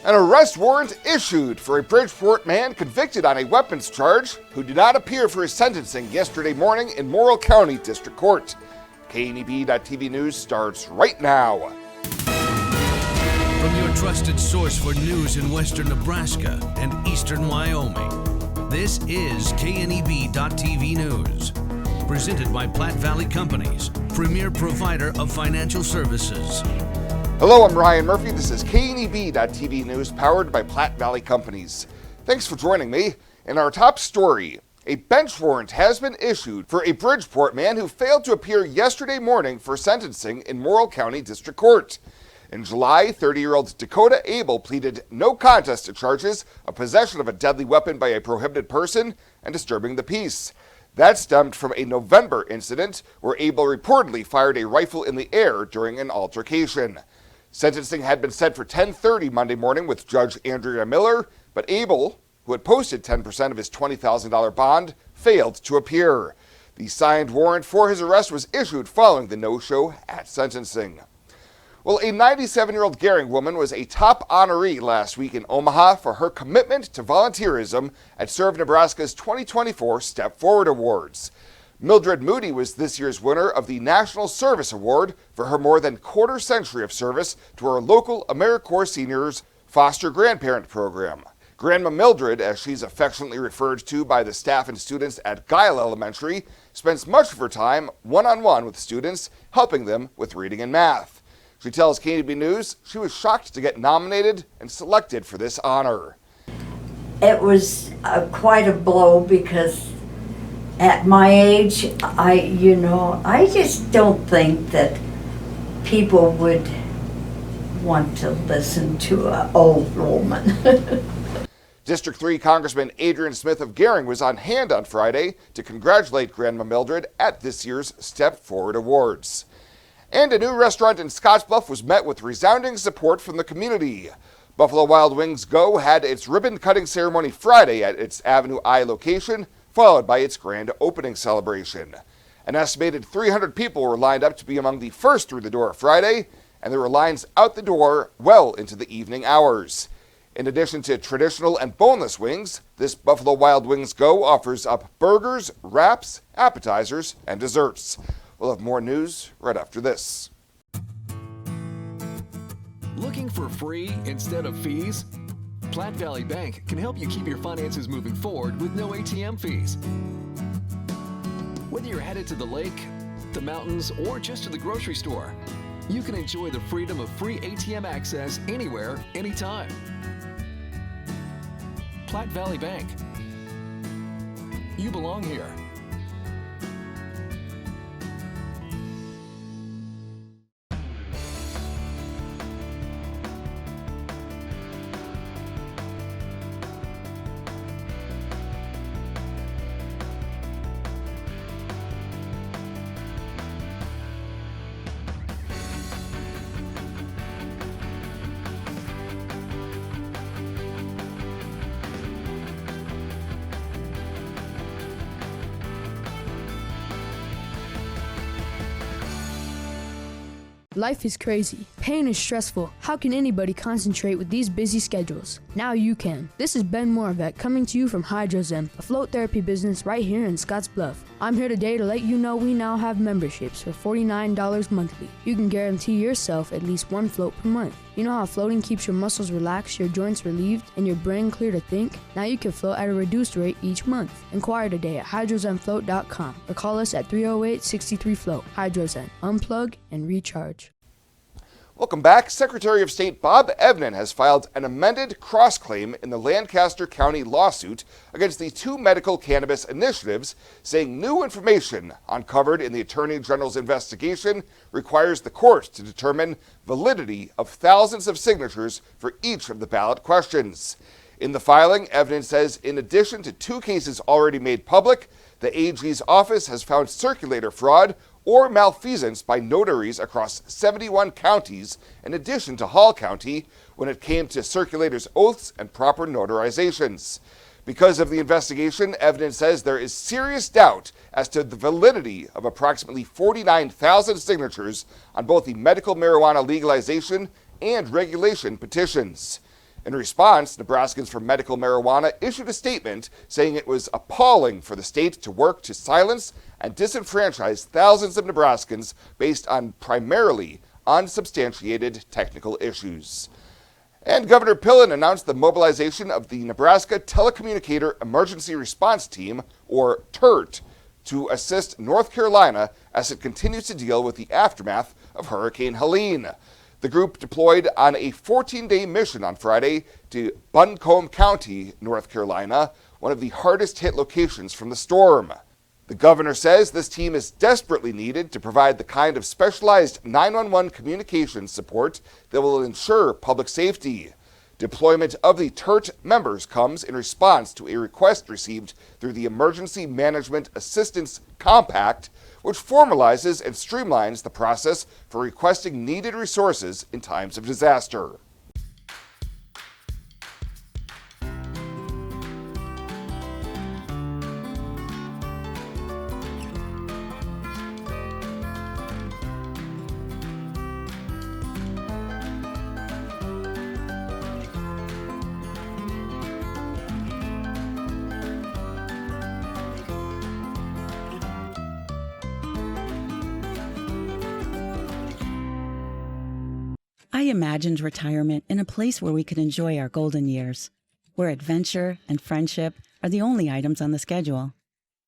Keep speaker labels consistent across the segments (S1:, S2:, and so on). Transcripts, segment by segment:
S1: An arrest warrant issued for a Bridgeport man convicted on a weapons charge who did not appear for his sentencing yesterday morning in Morrill County District Court. KNEB.TV News starts right now.
S2: From your trusted source for news in western Nebraska and eastern Wyoming, this is KNEB.TV News. Presented by Platte Valley Companies, premier provider of financial services.
S1: Hello, I'm Ryan Murphy. This is KNEB.TV News powered by Platte Valley Companies. Thanks for joining me. In our top story, a bench warrant has been issued for a Bridgeport man who failed to appear yesterday morning for sentencing in Morrill County District Court. In July, 30-year-old Dakota Abel pleaded no contest to charges of possession of a deadly weapon by a prohibited person and disturbing the peace. That stemmed from a November incident where Abel reportedly fired a rifle in the air during an altercation. Sentencing had been set for 10:30 Monday morning with Judge Andrea Miller, but Abel, who had posted 10% of his $20,000 bond, failed to appear. The signed warrant for his arrest was issued following the no-show at sentencing. Well, a 97-year-old Gering woman was a top honoree last week in Omaha for her commitment to volunteerism at Serve Nebraska's 2024 Step Forward Awards. Mildred Moody was this year's winner of the National Service Award for her more than quarter century of service to our local AmeriCorps Seniors Foster Grandparent Program. Grandma Mildred, as she's affectionately referred to by the staff and students at Guile Elementary, spends much of her time one-on-one with students, helping them with reading and math. She tells KNEB News she was shocked to get nominated and selected for this honor.
S3: It was quite a blow because at my age, I just don't think that people would want to listen to an old woman.
S1: District 3 Congressman Adrian Smith of Gering was on hand on Friday to congratulate Grandma Mildred at this year's Step Forward Awards. And a new restaurant in Scottsbluff was met with resounding support from the community. Buffalo Wild Wings Go had its ribbon-cutting ceremony Friday at its Avenue I location, followed by its grand opening celebration. An estimated 300 people were lined up to be among the first through the door Friday, and there were lines out the door well into the evening hours. In addition to traditional and boneless wings, this Buffalo Wild Wings Go offers up burgers, wraps, appetizers, and desserts. We'll have more news right after this.
S4: Looking for free instead of fees? Platte Valley Bank can help you keep your finances moving forward with no ATM fees. Whether you're headed to the lake, the mountains, or just to the grocery store, you can enjoy the freedom of free ATM access anywhere, anytime. Platte Valley Bank. You belong here.
S5: Life is crazy. Pain is stressful. How can anybody concentrate with these busy schedules? Now you can. This is Ben Moravec coming to you from Hydrozen, a float therapy business right here in Scottsbluff. I'm here today to let you know we now have memberships for $49 monthly. You can guarantee yourself at least one float per month. You know how floating keeps your muscles relaxed, your joints relieved, and your brain clear to think? Now you can float at a reduced rate each month. Inquire today at hydrozenfloat.com or call us at 308-63-FLOAT. Hydrozen. Unplug and recharge.
S1: Welcome back. Secretary of State Bob Evnen has filed an amended cross-claim in the Lancaster County lawsuit against the two medical cannabis initiatives, saying new information uncovered in the Attorney General's investigation requires the court to determine validity of thousands of signatures for each of the ballot questions. In the filing, Evnen says in addition to two cases already made public, the AG's office has found circulator fraud or malfeasance by notaries across 71 counties, in addition to Hall County, when it came to circulators' oaths and proper notarizations. Because of the investigation, evidence says there is serious doubt as to the validity of approximately 49,000 signatures on both the medical marijuana legalization and regulation petitions. In response, Nebraskans for Medical Marijuana issued a statement saying it was appalling for the state to work to silence and disenfranchise thousands of Nebraskans based on primarily unsubstantiated technical issues. And Governor Pillen announced the mobilization of the Nebraska Telecommunicator Emergency Response Team, or TERT, to assist North Carolina as it continues to deal with the aftermath of Hurricane Helene. The group deployed on a 14-day mission on Friday to Buncombe County, North Carolina, one of the hardest hit locations from the storm. The governor says this team is desperately needed to provide the kind of specialized 911 communications support that will ensure public safety. Deployment of the TERT members comes in response to a request received through the Emergency Management Assistance Compact, which formalizes and streamlines the process for requesting needed resources in times of disaster.
S6: I imagined retirement in a place where we could enjoy our golden years, where adventure and friendship are the only items on the schedule.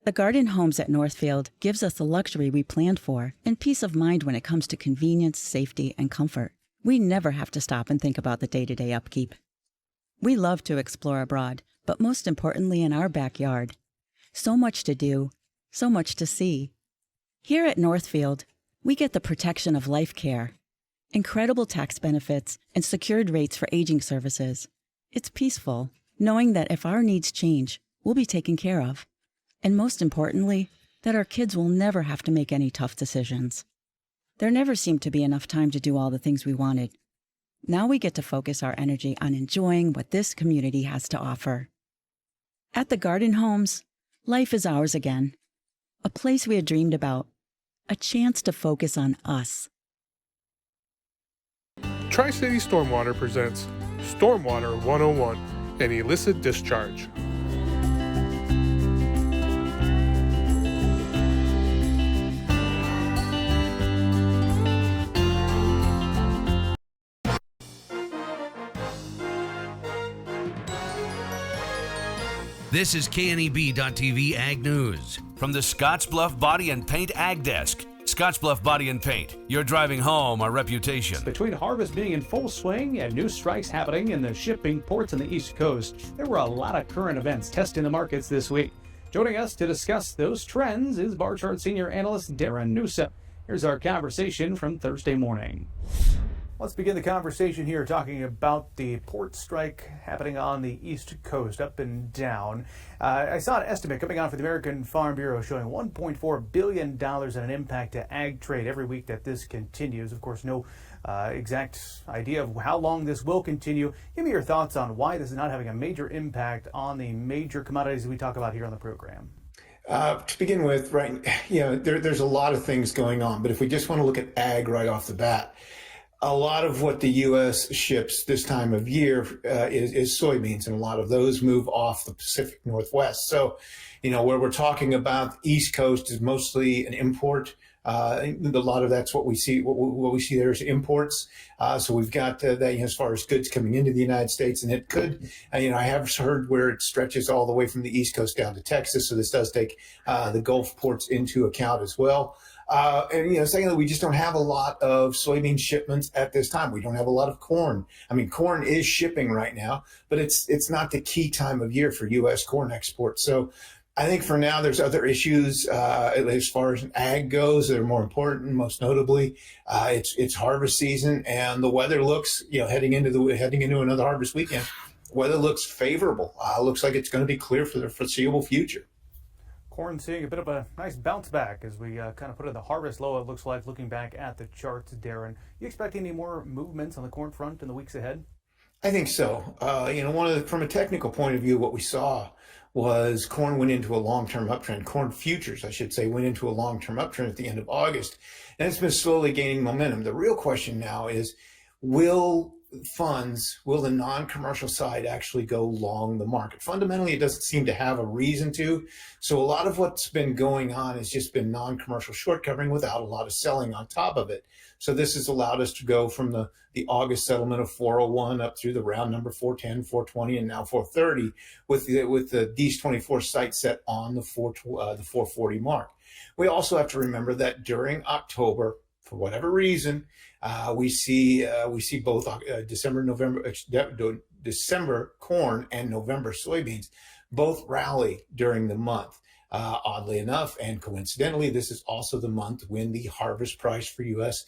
S6: The Garden Homes at Northfield gives us the luxury we planned for and peace of mind when it comes to convenience, safety, and comfort. We never have to stop and think about the day-to-day upkeep. We love to explore abroad, but most importantly in our backyard. So much to do, so much to see. Here at Northfield, we get the protection of life care, incredible tax benefits, and secured rates for aging services. It's peaceful, knowing that if our needs change, we'll be taken care of. And most importantly, that our kids will never have to make any tough decisions. There never seemed to be enough time to do all the things we wanted. Now we get to focus our energy on enjoying what this community has to offer. At the Garden Homes, life is ours again. A place we had dreamed about. A chance to focus on us.
S7: Tri-City Stormwater presents Stormwater 101, an illicit discharge.
S2: This is KNEB.TV Ag News from the Scottsbluff Body and Paint Ag Desk. Scottsbluff Body and Paint, you're driving home our reputation.
S8: Between harvest being in full swing and new strikes happening in the shipping ports on the East Coast, there were a lot of current events testing the markets this week. Joining us to discuss those trends is Barchart Senior Analyst Darren Newsom. Here's our conversation from Thursday morning. Let's begin the conversation here talking about the port strike happening on the East Coast, up and down. I saw an estimate coming out for the American Farm Bureau showing $1.4 billion in an impact to ag trade every week that this continues. Of course, no exact idea of how long this will continue. Give me your thoughts on why this is not having a major impact on the major commodities we talk about here on the program.
S9: To begin with, right, there's a lot of things going on, but if we just want to look at ag right off the bat, a lot of what the U.S. ships this time of year is soybeans, and a lot of those move off the Pacific Northwest. So, where we're talking about the East Coast is mostly an import. A lot of that's what we see. What we see there is imports. So we've got that as far as goods coming into the United States, and it could. I have heard where it stretches all the way from the East Coast down to Texas. So this does take the Gulf ports into account as well. And secondly, we just don't have a lot of soybean shipments at this time. We don't have a lot of corn. I mean, corn is shipping right now, but it's not the key time of year for U.S. corn exports. So I think for now, there's other issues as far as ag goes that are more important. Most notably, it's harvest season, and the weather looks, heading into another harvest weekend, weather looks favorable. Looks like it's going to be clear for the foreseeable future.
S8: Corn seeing a bit of a nice bounce back as we kind of put in the harvest low, it looks like, looking back at the charts. Darren, you expect any more movements on the corn front in the weeks ahead?
S9: I think so. From a technical point of view, what we saw was corn went into a long-term uptrend. Corn futures, I should say, went into a long-term uptrend at the end of August, and it's been slowly gaining momentum. The real question now is, will funds will the non-commercial side actually go long the market? Fundamentally, it doesn't seem to have a reason to. So a lot of what's been going on has just been non-commercial short covering without a lot of selling on top of it. So this has allowed us to go from the August settlement of 401 up through the round number 410, 420, and now 430 with the DEES 24 site set on the 440 mark. We also have to remember that during October, for whatever reason, we see both December corn and November soybeans both rally during the month. Oddly enough, and coincidentally, this is also the month when the harvest price for U.S.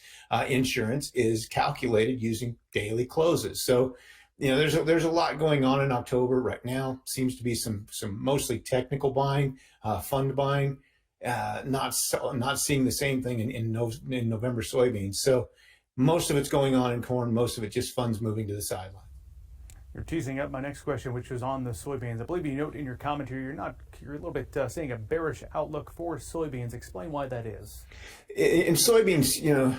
S9: Insurance is calculated using daily closes. So, there's a lot going on in October right now. Seems to be some mostly technical buying, fund buying. Not seeing the same thing in November soybeans. So most of it's going on in corn, most of it just funds moving to the sideline.
S8: You're teasing up my next question, which was on the soybeans. I believe you note in your commentary you're a little bit seeing a bearish outlook for soybeans. Explain why that is.
S9: In soybeans,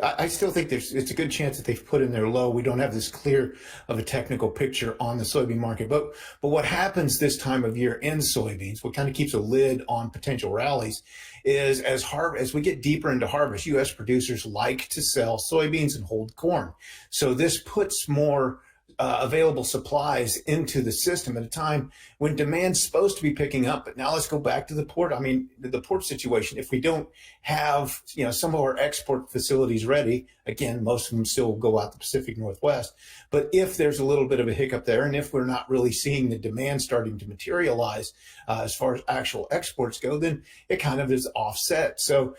S9: I still think it's a good chance that they've put in their low. We don't have this clear of a technical picture on the soybean market, but what happens this time of year in soybeans, what kind of keeps a lid on potential rallies, is as we get deeper into harvest, U.S. producers like to sell soybeans and hold corn. So this puts more available supplies into the system at a time when demand's supposed to be picking up. But now let's go back to the port. I mean, the port situation. If we don't have, some of our export facilities ready, again, most of them still go out the Pacific Northwest. But if there's a little bit of a hiccup there, and if we're not really seeing the demand starting to materialize as far as actual exports go, then it kind of is offset. So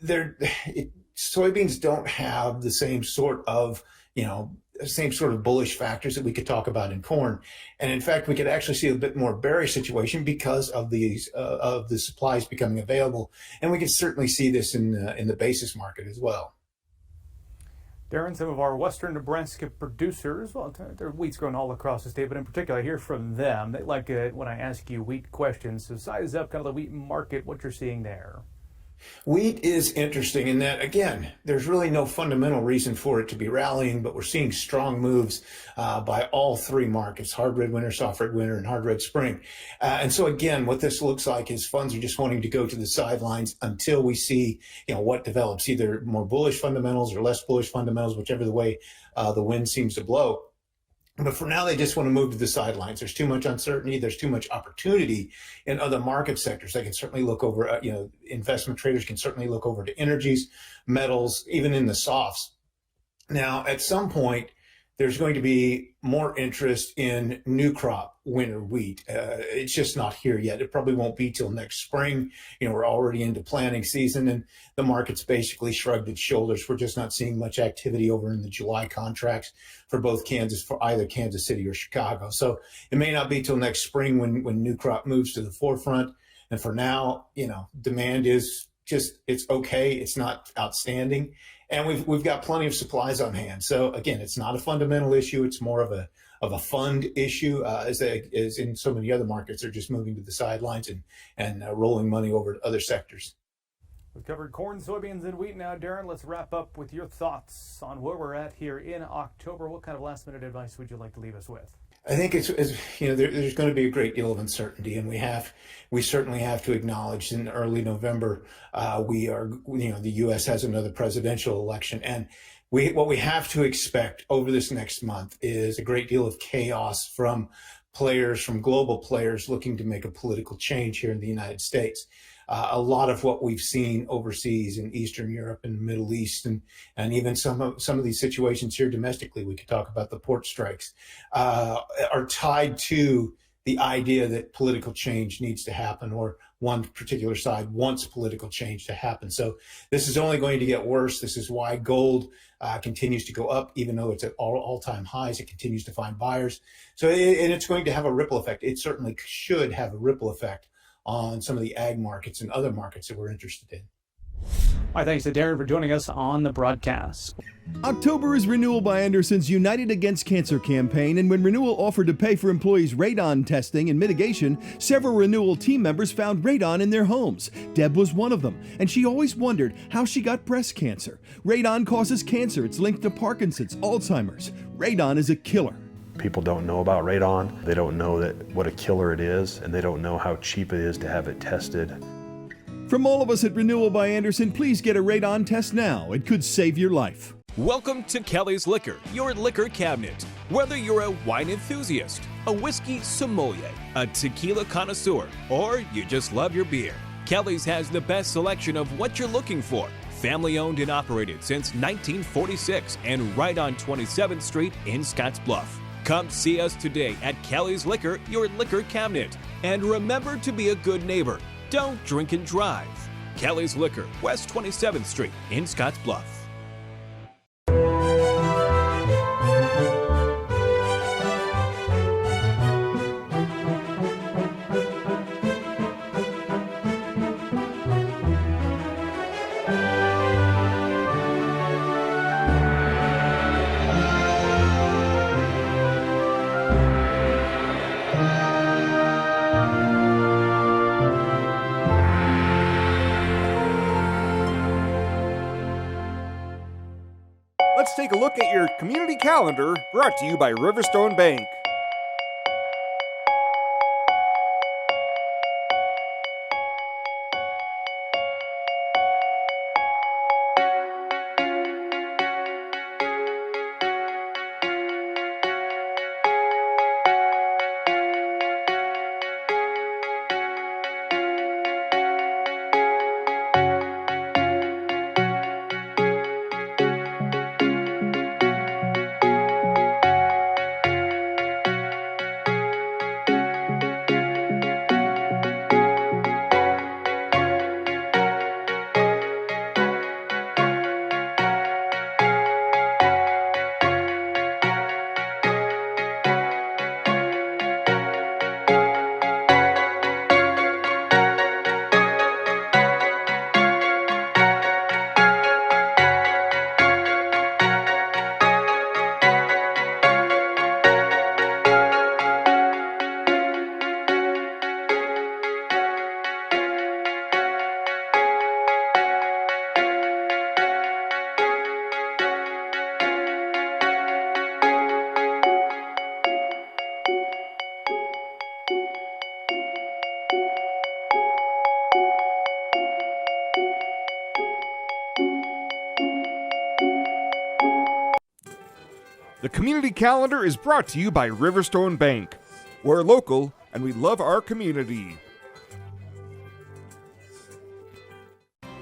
S9: soybeans don't have the same sort of, bullish factors that we could talk about in corn. And in fact, we could actually see a bit more bearish situation because of the supplies becoming available. And we can certainly see this in the basis market as well.
S8: Darren, some of our western Nebraska producers, well, their wheat's grown all across the state, but in particular, I hear from them. They like it when I ask you wheat questions. So size up kind of the wheat market, what you're seeing there.
S9: Wheat is interesting in that, again, there's really no fundamental reason for it to be rallying, but we're seeing strong moves by all three markets, hard red winter, soft red winter, and hard red spring. And so, again, what this looks like is funds are just wanting to go to the sidelines until we see, what develops, either more bullish fundamentals or less bullish fundamentals, whichever the way the wind seems to blow. But for now, they just want to move to the sidelines. There's too much uncertainty. There's too much opportunity in other market sectors. They can certainly look over, investment traders can certainly look over to energies, metals, even in the softs. Now, at some point, there's going to be more interest in new crop winter wheat. It's just not here yet. It probably won't be till next spring. We're already into planting season, and the market's basically shrugged its shoulders. We're just not seeing much activity over in the July contracts for either Kansas City or Chicago. So it may not be till next spring when new crop moves to the forefront. And for now, demand is it's okay. It's not outstanding. And we've got plenty of supplies on hand. So again, it's not a fundamental issue. It's more of a fund issue, as in so many other markets. They're just moving to the sidelines and rolling money over to other sectors.
S8: We've covered corn, soybeans, and wheat now. Darren, let's wrap up with your thoughts on where we're at here in October. What kind of last-minute advice would you like to leave us with?
S9: I think there's going to be a great deal of uncertainty, and we certainly have to acknowledge in early November the U.S. has another presidential election, and what we have to expect over this next month is a great deal of chaos from global players looking to make a political change here in the United States. A lot of what we've seen overseas in Eastern Europe and the Middle East, and even some of these situations here domestically, we could talk about the port strikes, are tied to the idea that political change needs to happen, or one particular side wants political change to happen. So this is only going to get worse. This is why gold continues to go up, even though it's at all-time highs. It continues to find buyers. So and it's going to have a ripple effect. It certainly should have a ripple effect on some of the ag markets and other markets that we're interested in.
S8: My thanks to Darren for joining us on the broadcast.
S10: October is Renewal by Anderson's United Against Cancer campaign, and when Renewal offered to pay for employees' radon testing and mitigation, several Renewal team members found radon in their homes. Deb was one of them, and she always wondered how she got breast cancer. Radon causes cancer. It's linked to Parkinson's, Alzheimer's. Radon is a killer.
S11: People don't know about radon. They don't know what a killer it is, and they don't know how cheap it is to have it tested.
S10: From all of us at Renewal by Anderson, please get a radon test now. It could save your life.
S12: Welcome to Kelly's Liquor, your liquor cabinet. Whether you're a wine enthusiast, a whiskey sommelier, a tequila connoisseur, or you just love your beer, Kelly's has the best selection of what you're looking for. Family owned and operated since 1946 and right on 27th Street in Scottsbluff. Come see us today at Kelly's Liquor, your liquor cabinet. And remember to be a good neighbor. Don't drink and drive. Kelly's Liquor, West 27th Street in Scottsbluff.
S1: Let's take a look at your community calendar, brought to you by Riverstone Bank. The community calendar is brought to you by Riverstone Bank. We're local and we love our community.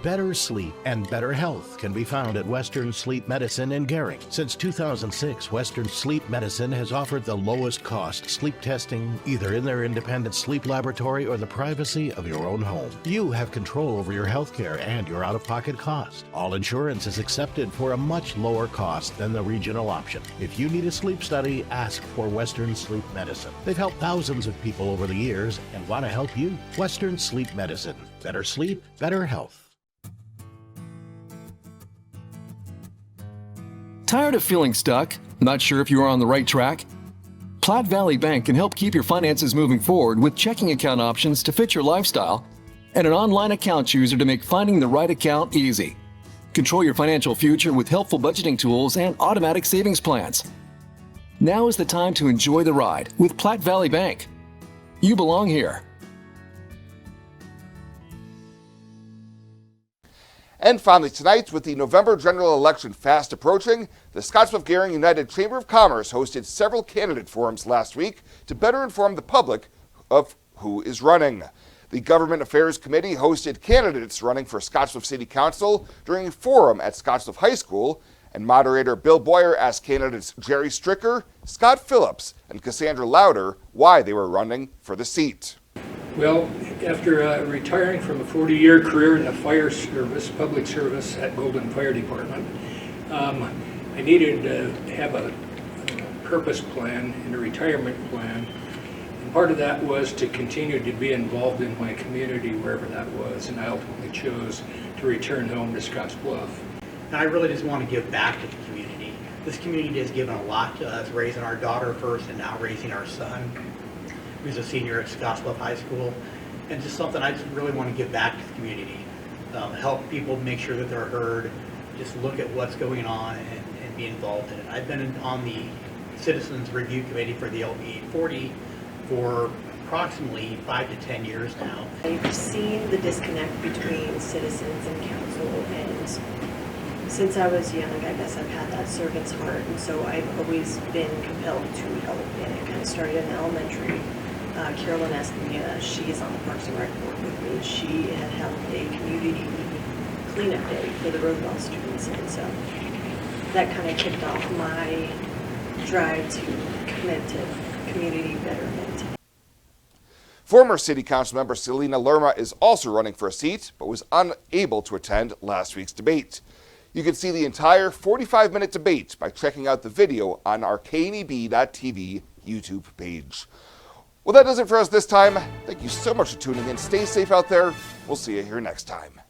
S13: Better sleep and better health can be found at Western Sleep Medicine in Gering. Since 2006, Western Sleep Medicine has offered the lowest cost sleep testing either in their independent sleep laboratory or the privacy of your own home. You have control over your health care and your out-of-pocket cost. All insurance is accepted for a much lower cost than the regional option. If you need a sleep study, ask for Western Sleep Medicine. They've helped thousands of people over the years and want to help you. Western Sleep Medicine. Better sleep, better health.
S4: Tired of feeling stuck? Not sure if you are on the right track? Platte Valley Bank can help keep your finances moving forward with checking account options to fit your lifestyle and an online account chooser to make finding the right account easy. Control your financial future with helpful budgeting tools and automatic savings plans. Now is the time to enjoy the ride with Platte Valley Bank. You belong here.
S1: And finally tonight, with the November general election fast approaching, the Scottsbluff-Gering United Chamber of Commerce hosted several candidate forums last week to better inform the public of who is running. The Government Affairs Committee hosted candidates running for Scottsbluff City Council during a forum at Scottsbluff High School, and moderator Bill Boyer asked candidates Jerry Stricker, Scott Phillips, and Cassandra Lauder why they were running for the seat.
S14: Well, after retiring from a 40-year career in the fire service, public service at Golden Fire Department, I needed to have a purpose plan and a retirement plan And part of that was to continue to be involved in my community wherever that was, and I ultimately chose to return home to Scottsbluff.
S15: And I really just want to give back to the community. This community has given a lot to us, raising our daughter first and now raising our son, who's a senior at Scottsbluff High School. And just something I just really want to give back to the community. Help people make sure that they're heard, just look at what's going on and be involved in it. I've been on the Citizens Review Committee for the LB 840 for approximately 5 to 10 years now.
S16: I've seen the disconnect between citizens and council, and since I was young, I guess I've had that servant's heart, and so I've always been compelled to help, and it kind of started in elementary. Carolyn Escamilla, she is on the Parks and Rec board with me. She had held a community cleanup day for the Roosevelt students, and so that kind of kicked off my drive to commit to community betterment.
S1: Former City Council member Selena Lerma is also running for a seat, but was unable to attend last week's debate. You can see the entire 45-minute debate by checking out the video on our KNEB.TV YouTube page. Well, that does it for us this time. Thank you so much for tuning in. Stay safe out there. We'll see you here next time.